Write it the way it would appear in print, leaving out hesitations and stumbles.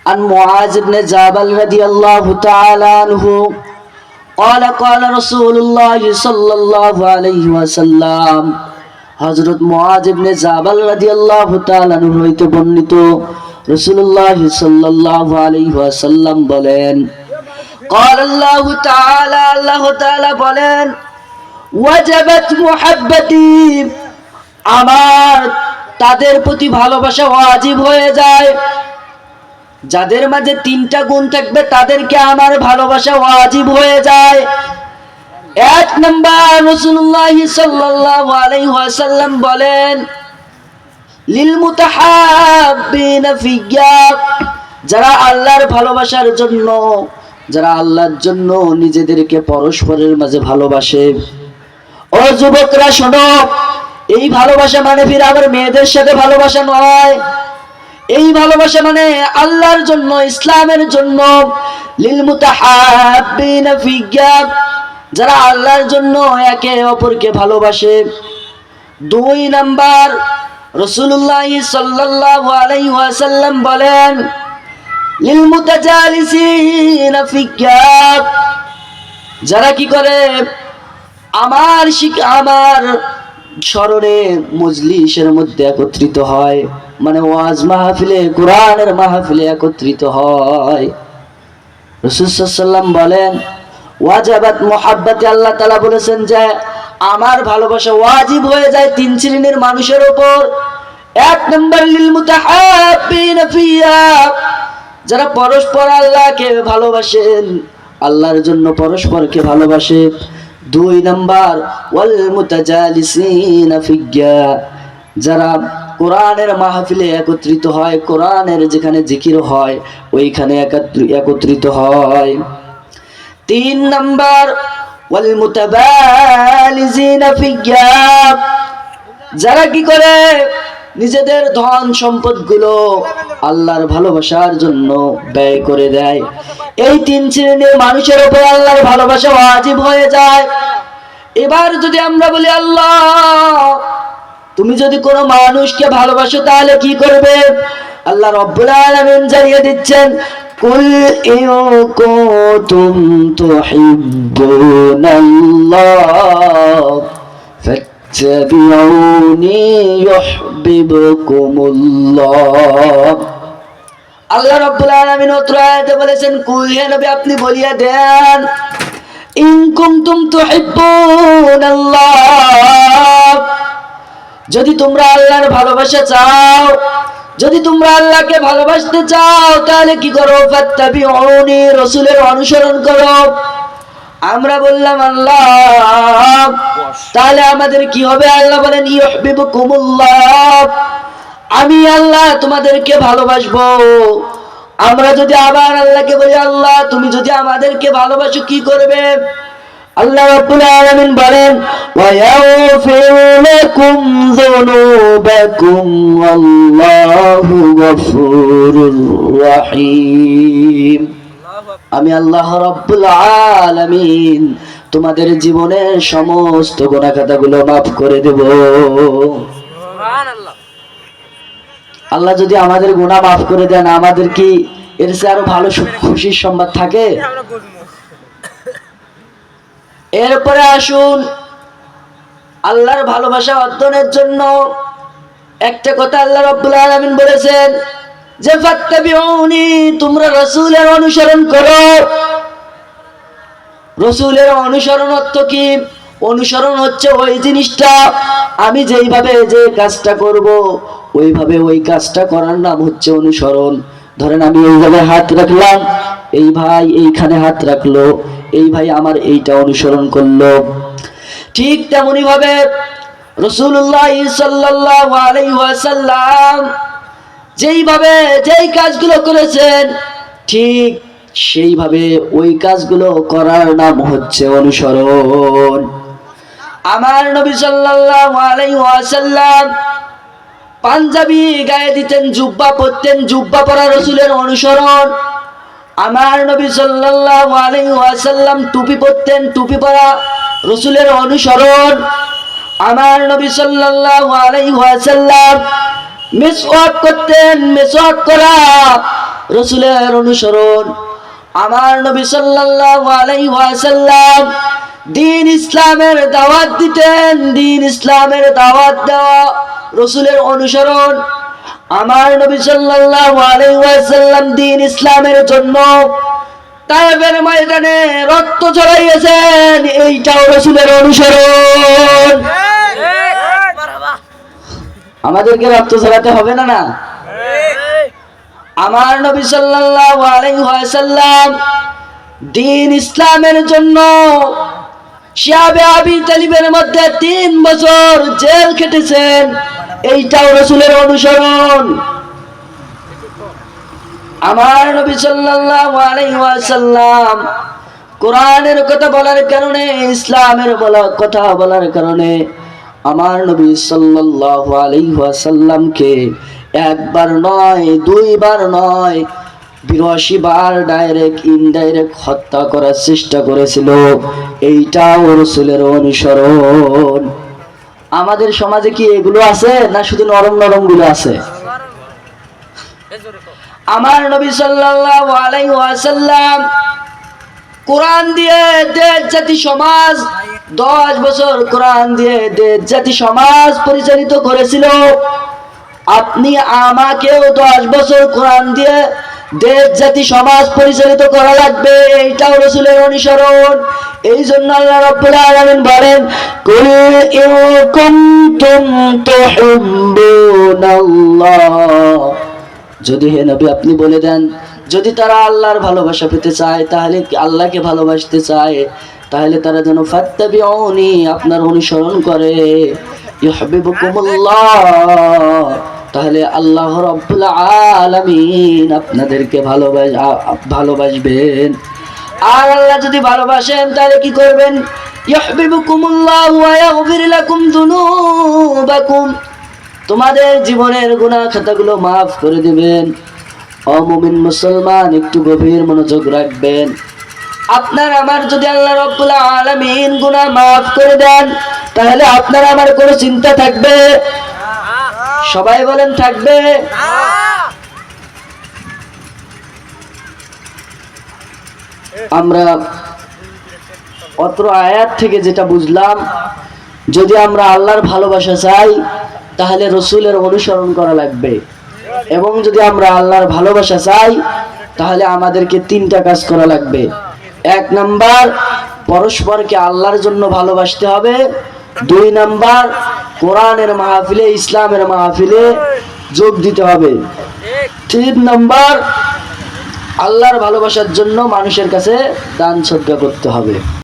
عن معاذ بن جبل رضي الله تعالى عنه قال قال رسول الله صلى الله عليه وسلم হযরত মুআয ইবনে জাবাল রাদিয়াল্লাহু তাআলা আনহু হইতে বর্ণিত রাসূলুল্লাহ সাল্লাল্লাহু আলাইহি ওয়াসাল্লাম বলেন قال الله تعالى الله تعالى বলেন ওয়াজাবাত মুহাব্বতি আমার তাদের প্রতি ভালোবাসা ওয়াজিব হয়ে যায় যাদের মাঝে তিনটা গুণ থাকবে তাদেরকে আমার ভালোবাসা ওয়াজিব হয়ে যায় এক নাম্বার রাসূলুল্লাহ সাল্লাল্লাহু আলাইহি ওয়াসাল্লাম বলেন লিল মুতাহাব্বিনা ফিয়া যারা আল্লাহর ভালোবাসার জন্য যারা আল্লাহর জন্য নিজেদেরকে পরস্পরের মাঝে ভালোবাসে ও যুবকরা শোনো এই ভালোবাসা মানে ফির আবার মেয়েদের সাথে ভালোবাসা নয় এই ভালোবাসা মানে আল্লাহর জন্য ইসলামের জন্য লিল মুতাহাব্বিনা ফিয়া যারা আল্লাহর জন্য একে অপরকে ভালোবাসে দুই নাম্বার রাসূলুল্লাহ সাল্লাল্লাহু আলাইহি ওয়াসাল্লাম বলেন লিল মুতাজালিসিনা ফিয়া যারা কি করে আমার স্মরণে মজলিসের মধ্যে একত্রিত হয় মানে ওয়াজ মাহফিলে কোরআনের মাহফিলে একত্রিত হয় রাসূল সাল্লাল্লাহু আলাইহি ওয়াসাল্লাম বলেন ওয়াজাবাত মুহাব্বতি আল্লাহ তাআলা বলেছেন যে আমার ভালোবাসা ওয়াজিব হয়ে যায় তিন শ্রেণীর মানুষের উপর এক নম্বর লিল মুতাহাব্বিনা ফিয়া যারা পরস্পর আল্লাহকে ভালোবাসেন আল্লাহর জন্য পরস্পরকে ভালোবাসে দুই নাম্বার ওয়াল মুতাজালিসিনা ফিয়া যারা কোরআনের মাহফিলে একত্রিত হয় কোরআনের যেখানে জিকির হয় ওইখানে একত্রিত হয় তিন নাম্বার ওয়াল মুতাবালিজিনা ফিয়া যারা কি করে নিজেদের ধন সম্পদগুলো আল্লাহর ভালোবাসার জন্য ব্যয় করে দেয় এই তিন শ্রেণীর মানুষের উপর আল্লাহর ভালোবাসা ওয়াজিব হয়ে যায় এবার যদি আমরা বলি আল্লাহ তুমি যদি কোনো মানুষকে ভালোবাসো তাহলে কি করবে আল্লাহ রাব্বুল আলামিন জানিয়ে দিচ্ছেন কুল ইন কুনতুম তুহিব্বুনাল্লাহ ফাত্তাবিউনি ইউহিব্বুকুমুল্লাহ আল্লাহ রাব্বুল আলামিন অত্র আয়াতে বলেছেন কুল হে নবী আপনি বলিয়া দেন ইন কুনতুম তুহিব্বুনাল্লাহ যদি তোমরা আল্লাহর ভালোবাসা চাও যদি তোমরা আল্লাহকে ভালোবাসতে চাও তাহলে কি করো ফাত্তাবিউনি রাসূলের অনুসরণ করো আমরা বললাম আল্লাহ তাহলে আমাদের কি হবে আল্লাহ বলেন ইউহিব্বুকুমুল্লাহ আমি আল্লাহ তোমাদেরকে ভালোবাসবো আমরা যদি আবার আল্লাহকে বলি আল্লাহ তুমি যদি আমাদেরকে ভালোবাসো কি করবে আল্লাহ রাব্বুল আলামিন বলেন ওয়া ইয়াগফির লাকুম যুনুবাকুম আল্লাহু গফুরুর রহিম আমি আল্লাহ রাব্বুল আলামিন তোমাদের জীবনের সমস্ত গুনাহ খাতাগুলো maaf করে দেব সুবহানাল্লাহ আল্লাহ যদি আমাদের গুনাহ maaf করে দেন আমাদের কি এর চেয়ে আরো ভালো খুশির সংবাদ থাকে এরপরে আসুন আল্লাহর ভালোবাসা অর্জনের জন্য একটা কথা আল্লাহ রাব্বুল আলামিন বলেছেন যে ফাত্তাবিউনি তোমরা রাসূলের অনুসরণ করো রাসূলের অনুসরণ অর্থ কি অনুসরণ হচ্ছে ওই জিনিসটা আমি যেইভাবে যে কাজটা করব ওইভাবে ওই কাজটা করার নাম হচ্ছে অনুসরণ ধরেন আমি এইভাবে হাত রাখলাম এই ভাই এইখানে হাত রাখলো এই ভাই আমার এইটা অনুসরণ করলো ঠিক তেমনি ভাবে রাসূলুল্লাহ সাল্লাল্লাহু আলাইহি ওয়াসাল্লাম যেইভাবে যেই কাজগুলো করেছেন ঠিক সেইভাবে ওই কাজগুলো করার নাম হচ্ছে অনুসরণ আমার নবী সাল্লাল্লাহু আলাইহি ওয়াসাল্লাম পাঞ্জাবি গায়ে দিতেন জুব্বা পরতেন জুব্বা পরা রাসূলের অনুসরণ আমার নবী সাল্লাল্লাহু আলাইহি ওয়াসাল্লাম টুপি পরতেন টুপি পরা রাসূলের অনুসরণ আমার নবী সাল্লাল্লাহু আলাইহি ওয়াসাল্লাম মিসওয়াক করতেন, মিসওয়াক করা রাসূলের অনুসরণ। আমার নবী সাল্লাল্লাহু আলাইহি ওয়াসাল্লাম দ্বীন ইসলামের দাওয়াত দিতেন, দ্বীন ইসলামের দাওয়াত দেওয়া রাসূলের অনুসরণ। আমার নবী সাল্লাল্লাহু আলাইহি ওয়াসাল্লাম দ্বীন ইসলামের জন্য তায়েফের ময়দানে রক্ত ঝরাইয়েছেন, এইটাও রাসূলের অনুসরণ। আমাদেরকে রক্ত ঝরাতে হবে না? না, আমার নবী সাল্লাল্লাহু আলাইহি ওয়াসাল্লাম দ্বীন ইসলামের জন্য শিয়াবে আবি তালিবের মধ্যে 3 বছর জেল খেটেছেন, এইটাও রাসূলের অনুসরণ। আমার নবী সাল্লাল্লাহু আলাইহি ওয়াসাল্লাম কোরআনের কথা বলার কারণে, ইসলামের কথা বলার কারণে আমার নবী সাল্লাল্লাহু আলাইহি ওয়াসাল্লামকে একবার নয়, দুইবার নয়, 82 বার ডাইরেক্ট ইনডাইরেক্ট হত্যা করার চেষ্টা করেছিল, এইটাও রাসূলের অনুসরণ। আমাদের সমাজে কি এগুলো আছে, না শুধু নরম নরম গুলো আছে? আমার নবী সাল্লাল্লাহু আলাইহি ওয়াসাল্লাম কোরআন দিয়ে দেশ জাতি সমাজ 10 বছর কোরআন দিয়ে দেশ জাতি সমাজ পরিচালিত করেছিল। আপনি আমাকেও 10 বছর কোরআন দিয়ে দেশ জাতি সমাজ পরিচালিত করা লাগবে, এইটাও রাসূলের অনুসরণ। এই জন্য আল্লাহ রাব্বুল আলামিন বলেন, কুল ইন কুনতুম তুহিব্বুনাল্লাহ, যদি হে নবী আপনি বলে দেন, যদি তারা আল্লাহর ভালোবাসা পেতে চায়, তাহলে আল্লাহকে ভালোবাসতে চায়, তাহলে তারা যেন ফাত্তাবিউনি, আপনার অনুসরণ করে, ইউহিব্বুকুমুল্লাহ, তাহলে আল্লাহ রাব্বুল আলামিন আপনাদেরকে ভালোবাসবেন। আর আল্লাহ যদি ভালোবাসেন তাহলে কি করবেন? ইউহিব্বুকুমুল্লাহ ওয়া ইয়াগফির লাকুম যুনুবাকুম, তোমাদের জীবনের গুনাহ খাতাগুলো মাফ করে দিবেন। ও মুমিন মুসলমান, একটু গভীর মনোযোগ রাখবেন। আপনার আমার যদি আল্লাহ রাব্বুল আলামিন গুনাহ মাফ করে দেন, তাহলে আপনার আমার কোনো চিন্তা থাকবে? সবাই বলেন, থাকবে? আমরা অত্র আয়াত থেকে যেটা বুঝলাম, যদি আমরা আল্লাহর ভালোবাসা চাই তাহলে রাসূলের অনুসরণ করা লাগবে, এবং যদি আমরা আল্লাহর ভালোবাসা চাই তাহলে আমাদেরকে 3টা কাজ করা লাগবে। 1 নাম্বার, পরস্পরকে আল্লাহর জন্য ভালোবাসতে হবে। 2 নাম্বার, কোরআনের মাহফিলে, ইসলামের মাহফিলে যোগ দিতে হবে। 3 নাম্বার, আল্লাহর ভালোবাসার জন্য মানুষের কাছে দান সদকা করতে হবে।